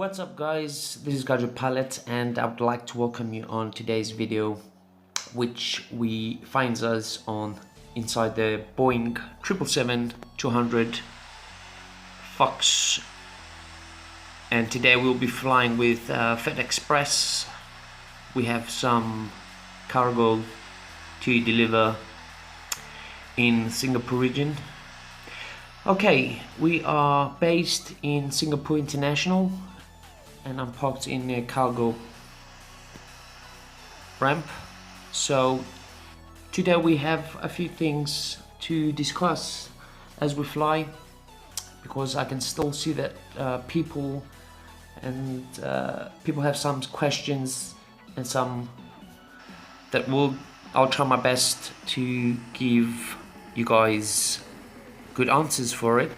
What's up guys, this is Gadget Pilot and I would like to welcome you on today's video, which we finds us on inside the Boeing 777-200 Fox, and today we'll be flying with FedEx. We have some cargo to deliver in Singapore region. Okay, we are based in Singapore International and I'm parked in a cargo ramp. So today we have a few things to discuss as we fly, because I can still see that people have some questions and some that I'll try my best to give you guys good answers for it.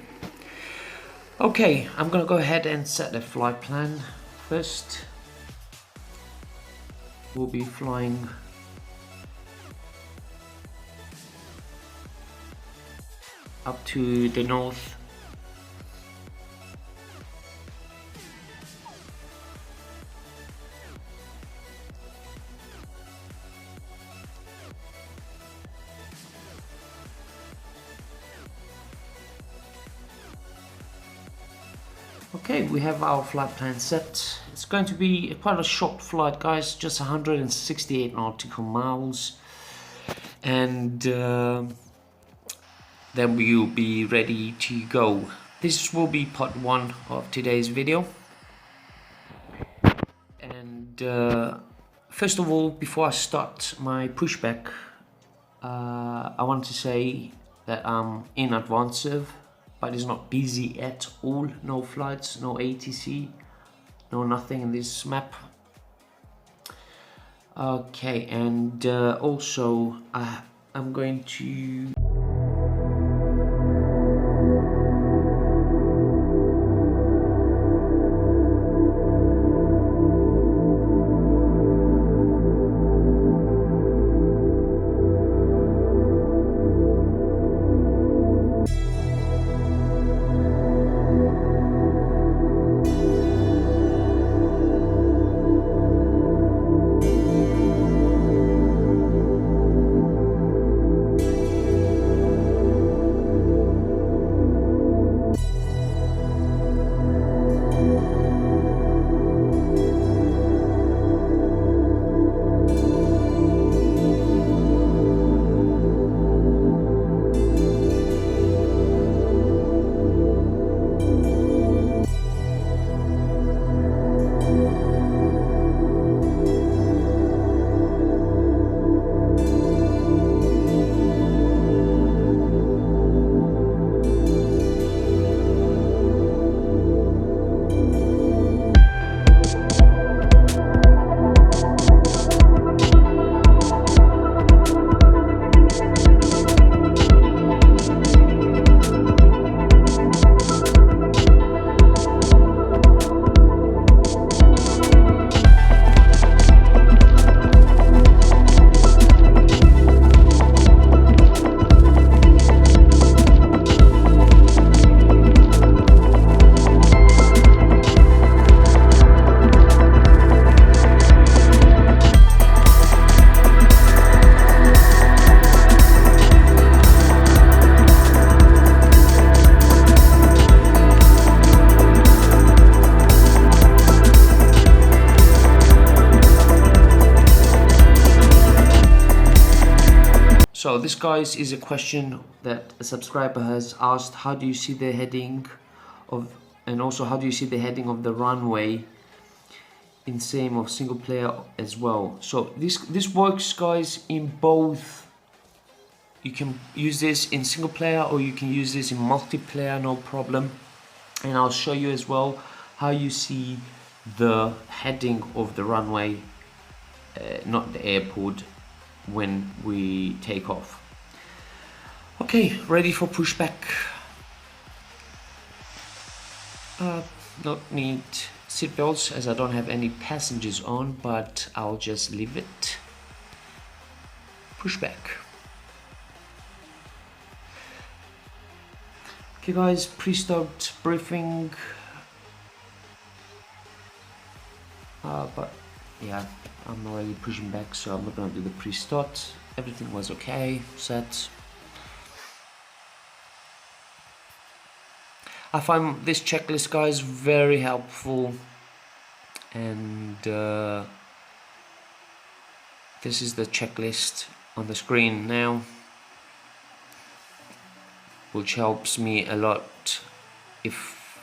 Okay, I'm gonna go ahead and set the flight plan. First, we'll be flying up to the north. Okay, we have our flight plan set. It's going to be quite a short flight, guys, just 168 nautical miles, and then we'll be ready to go. This will be part 1 of today's video. And first of all, before I start my pushback, I want to say that I'm in advance serve, but it's not busy at all. No flights, no ATC, no nothing in this map. Okay, and also I'm going to So this, guys, is a question that a subscriber has asked. How do you see the heading of, and also how do you see the heading of the runway in same of single player as well? So this works, guys, in both. You can use this in single player or you can use this in multiplayer, no problem. And I'll show you as well how you see the heading of the runway, not the airport, when we take off. Okay, ready for pushback. Not need seatbelts as I don't have any passengers on, but I'll just leave it. Pushback. Okay guys, pre-start briefing. but yeah, I'm already pushing back, so I'm not gonna do the pre-start. Everything was okay, set. I find this checklist, guys, very helpful, and this is the checklist on the screen now, which helps me a lot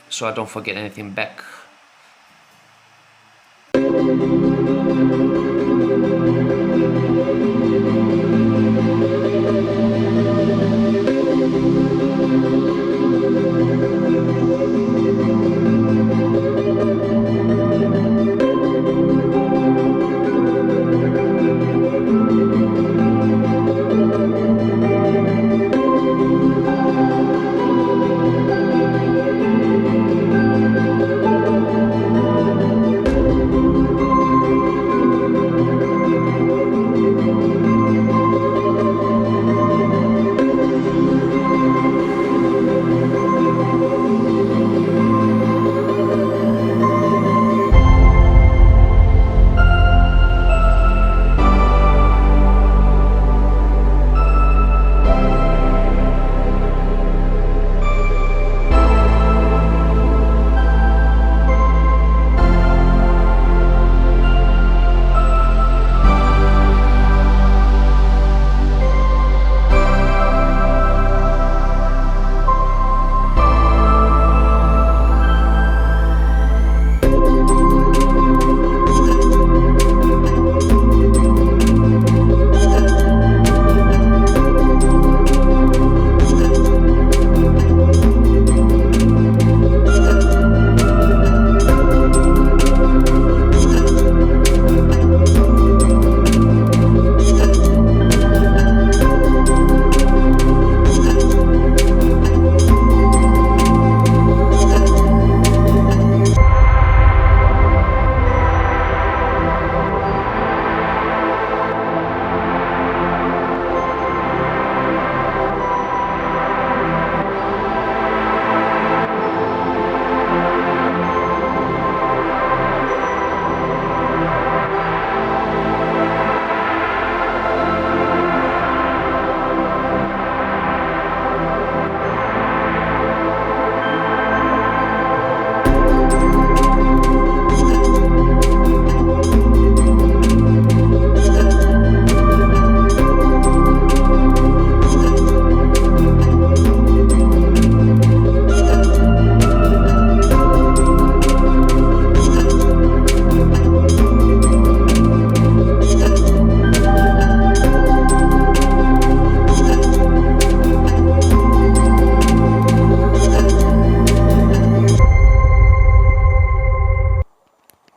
so I don't forget anything back.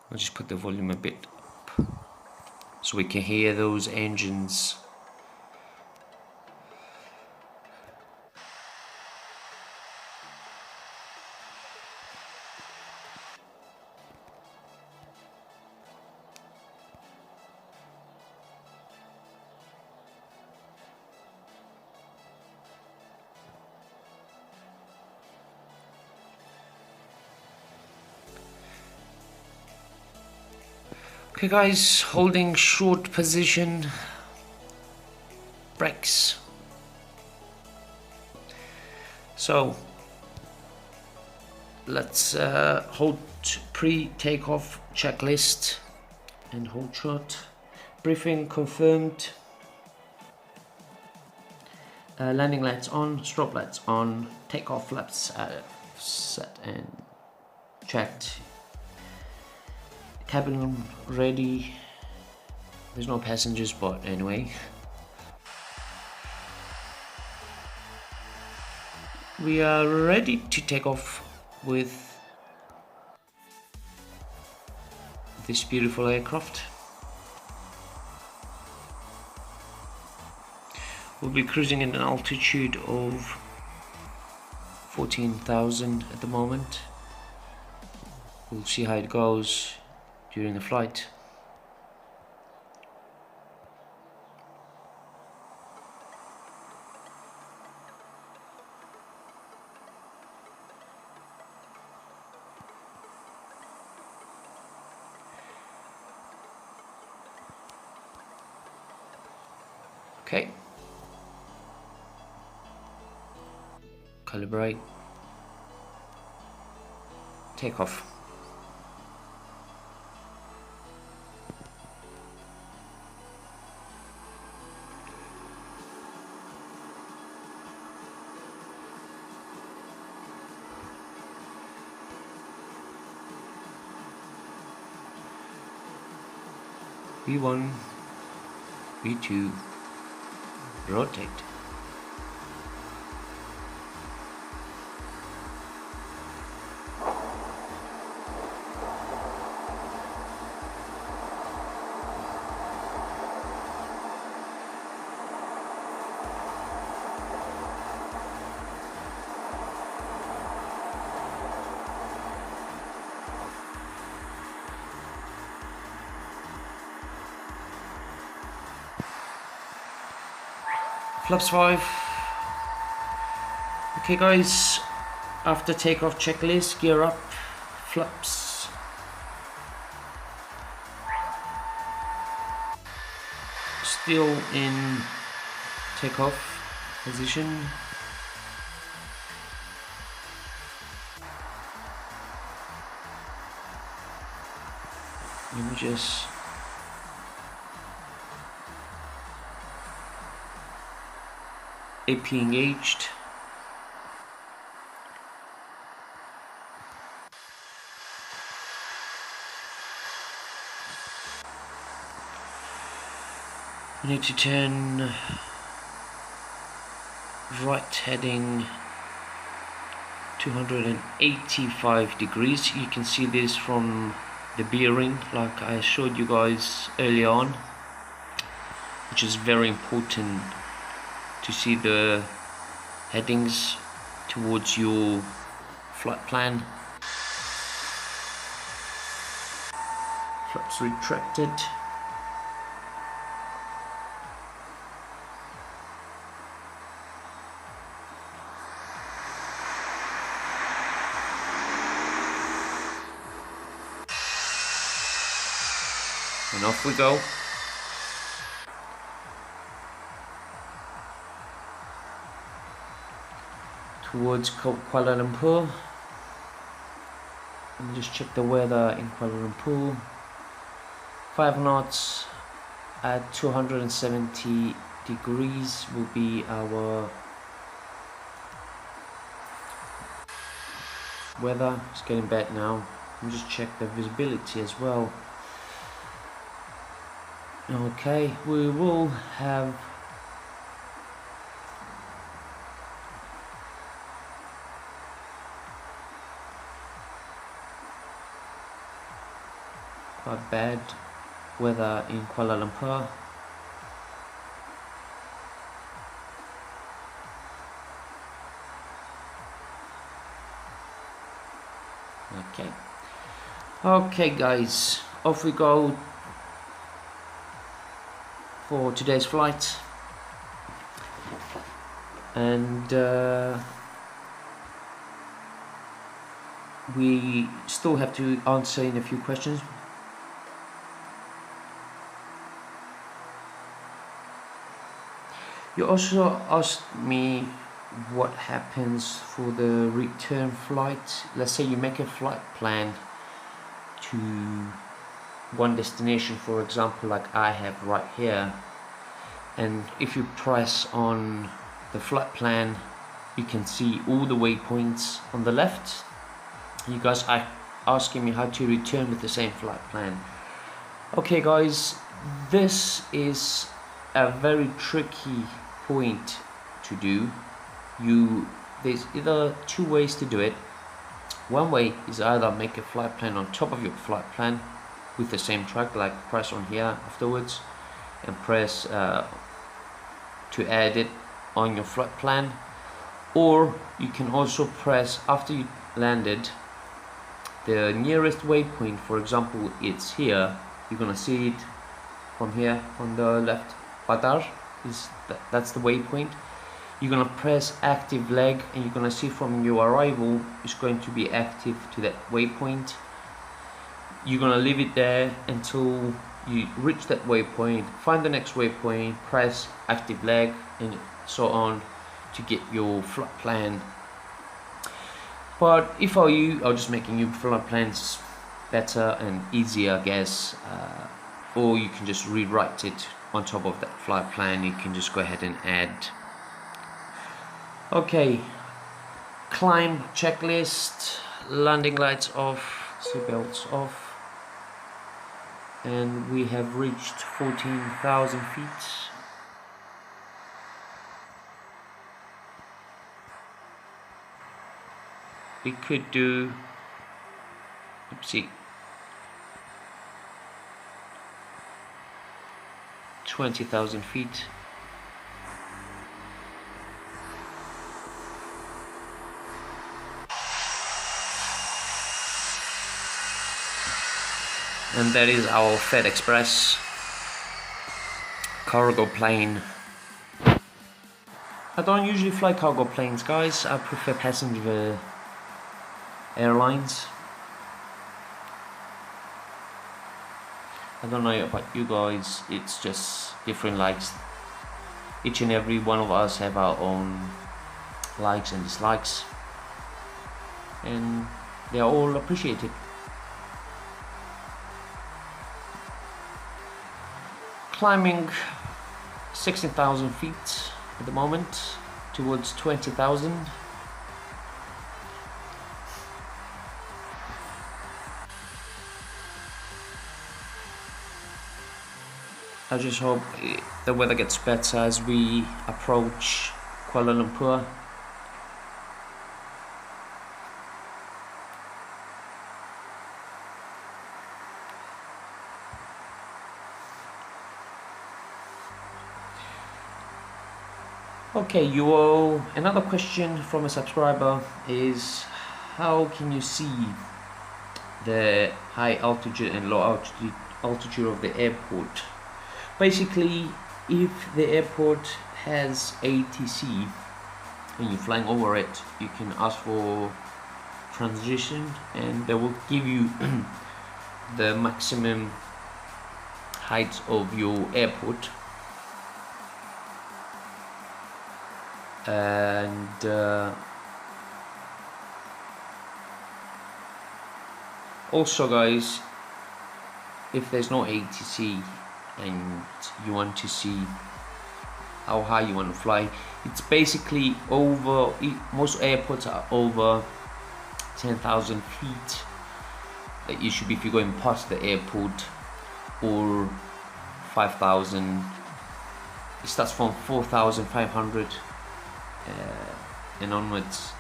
I'll just put the volume a bit up so we can hear those engines. Okay guys, holding short position, brakes. So let's hold pre-takeoff checklist and hold short. Briefing confirmed. Landing lights on, strobe lights on, takeoff flaps set and checked. Cabin ready. There's no passengers, but anyway. We are ready to take off with this beautiful aircraft. We'll be cruising at an altitude of 14,000 at the moment. We'll see how it goes during the flight. Okay. Calibrate. Take off. V1, V2, rotate. Flaps 5. Okay guys, after takeoff checklist, gear up, flaps. Still in takeoff position. Let me just AP engaged. We need to turn right heading 285 degrees. You can see this from the bearing like I showed you guys earlier on, which is very important to see the headings towards your flight plan. Flaps retracted. And off we go. Towards Kuala Lumpur. Let me just check the weather in Kuala Lumpur. 5 knots at 270 degrees will be our weather. It's getting bad now. Let me just check the visibility as well. Okay, we will have quite bad weather in Kuala Lumpur. Okay guys, off we go for today's flight. And we still have to answer in a few questions. You also asked me what happens for the return flight. Let's say you make a flight plan to one destination, for example, like I have right here, and if you press on the flight plan, you can see all the waypoints on the left. You guys are asking me how to return with the same flight plan. Okay guys, this is a very tricky point to do. There's either two ways to do it. One way is either make a flight plan on top of your flight plan with the same track, like press on here afterwards and press to add it on your flight plan, or you can also press after you landed the nearest waypoint. For example, it's here. You're gonna see it from here on the left. Patar that's the waypoint. You're gonna press active leg, and you're gonna see from your arrival it's going to be active to that waypoint. You're gonna leave it there until you reach that waypoint, find the next waypoint, press active leg, and so on to get your flight plan. But if I were you, I'll just making your flight plans better and easier, I guess. Or you can just rewrite it on top of that flight plan. You can just go ahead and add. Okay, climb checklist, landing lights off, seatbelts off. And we have reached 14,000 feet. We could do, oopsie, 20,000 feet. And that is our FedEx cargo plane. I don't usually fly cargo planes, guys. I prefer passenger airlines. I don't know about you guys, it's just different likes. Each and every one of us have our own likes and dislikes, and they are all appreciated. Climbing 16,000 feet at the moment, towards 20,000. I just hope the weather gets better as we approach Kuala Lumpur. Okay, another question from a subscriber is, how can you see the high altitude and low altitude of the airport? Basically, if the airport has ATC and you're flying over it, you can ask for transition and they will give you the maximum height of your airport. And also, guys, if there's no ATC and you want to see how high you want to fly, it's basically over, most airports are over 10,000 feet that you should be if you're going past the airport, or 5,000. It starts from 4,500 and onwards.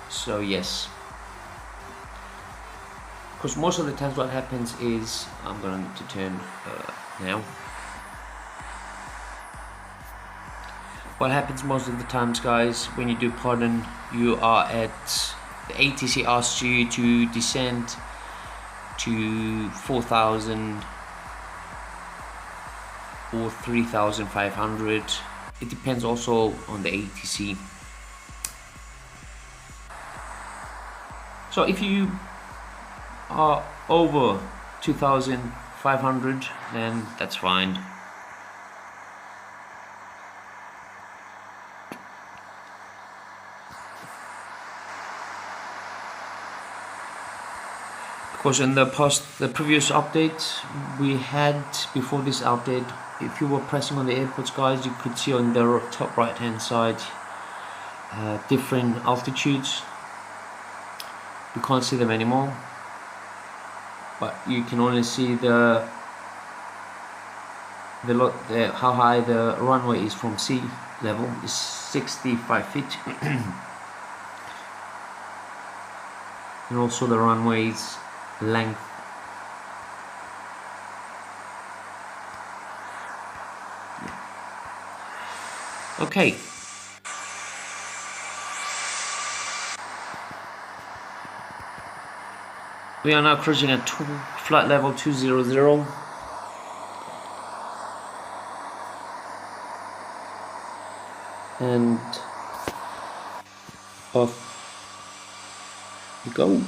So yes, because most of the times what happens is, I'm gonna need to turn now. What happens most of the times, guys, when you do part1, you are at, the ATC asks you to descend to 4,000 or 3,500. It depends also on the ATC. So if you are over 2,500, then that's fine. Because in the previous update we had, before this update, if you were pressing on the airports, guys, you could see on the top right hand side different altitudes. You can't see them anymore, but you can only see how high the runway is from sea level. Is 65 feet. And also the runway's length. Okay. We are now cruising at flight level 200. And off we go.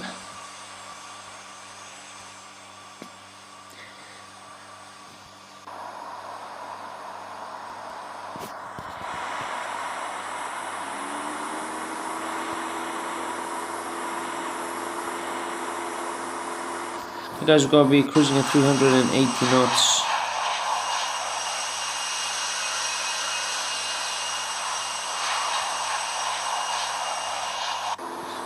You guys are going to be cruising at 380 knots.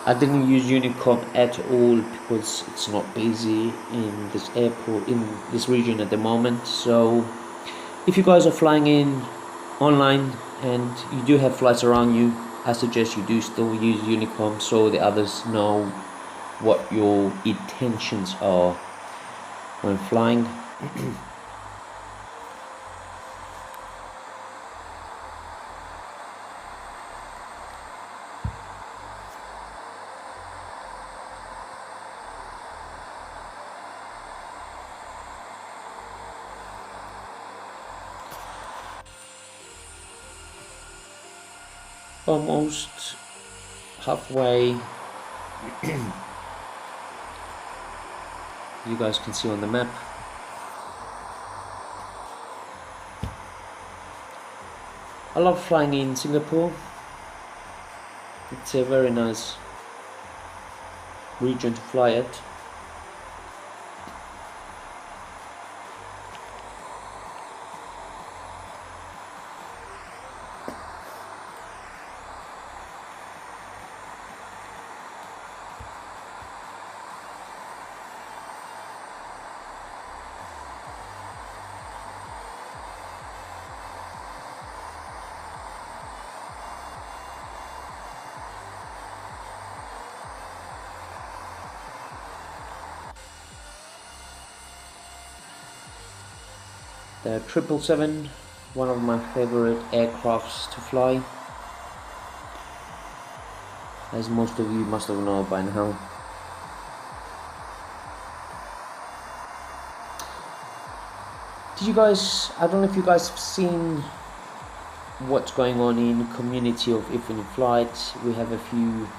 I didn't use Unicom at all because it's not busy in this airport, in this region at the moment. So if you guys are flying in online and you do have flights around you, I suggest you do still use Unicom so the others know what your intentions are when flying. Almost halfway. You guys can see on the map. I love flying in Singapore. It's a very nice region to fly at. The 777, one of my favorite aircrafts to fly, as most of you must have known by now. Did you guys, I don't know if you guys have seen what's going on in community of Infinite Flight. We have a few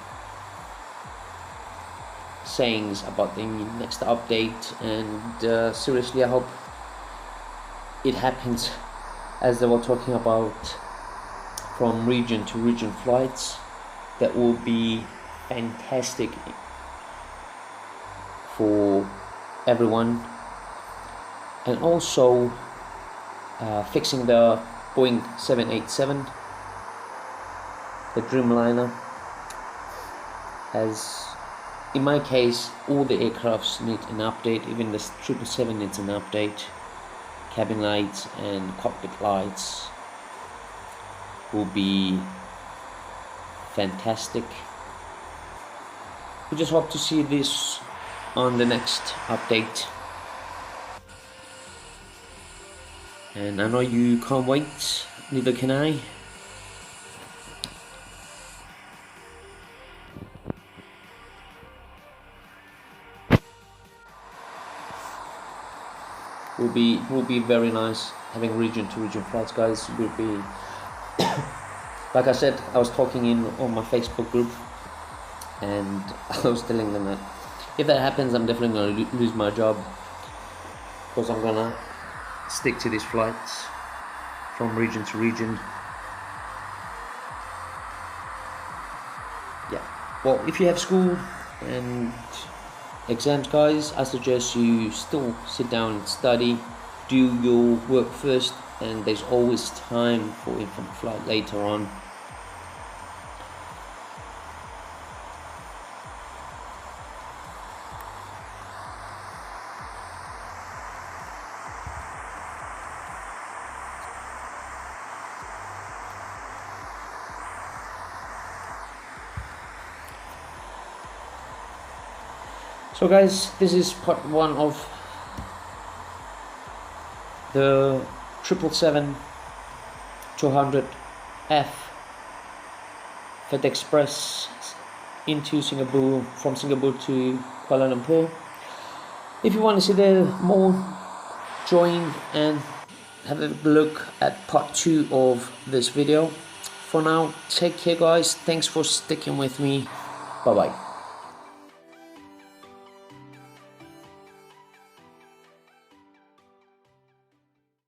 sayings about the next update, and seriously I hope it happens, as they were talking about from region to region flights. That will be fantastic for everyone. And also fixing the Boeing 787, the Dreamliner, as in my case all the aircrafts need an update. Even the 777 needs an update. Cabin lights and cockpit lights will be fantastic. We just hope to see this on the next update, and I know you can't wait, neither can I. Will be very nice having region to region flights, guys. Will be like I said, I was talking on my Facebook group, and I was telling them that if that happens, I'm definitely going to lose my job, because I'm gonna stick to these flights from region to region. Yeah, well, if you have school and exams, guys, I suggest you still sit down and study, do your work first, and there's always time for Infinite Flight later on. So guys, this is part 1 of the 777-200F FedEx Express into Singapore, from Singapore to Kuala Lumpur. If you want to see the more, join and have a look at part 2 of this video. For now, take care, guys. Thanks for sticking with me. Bye bye.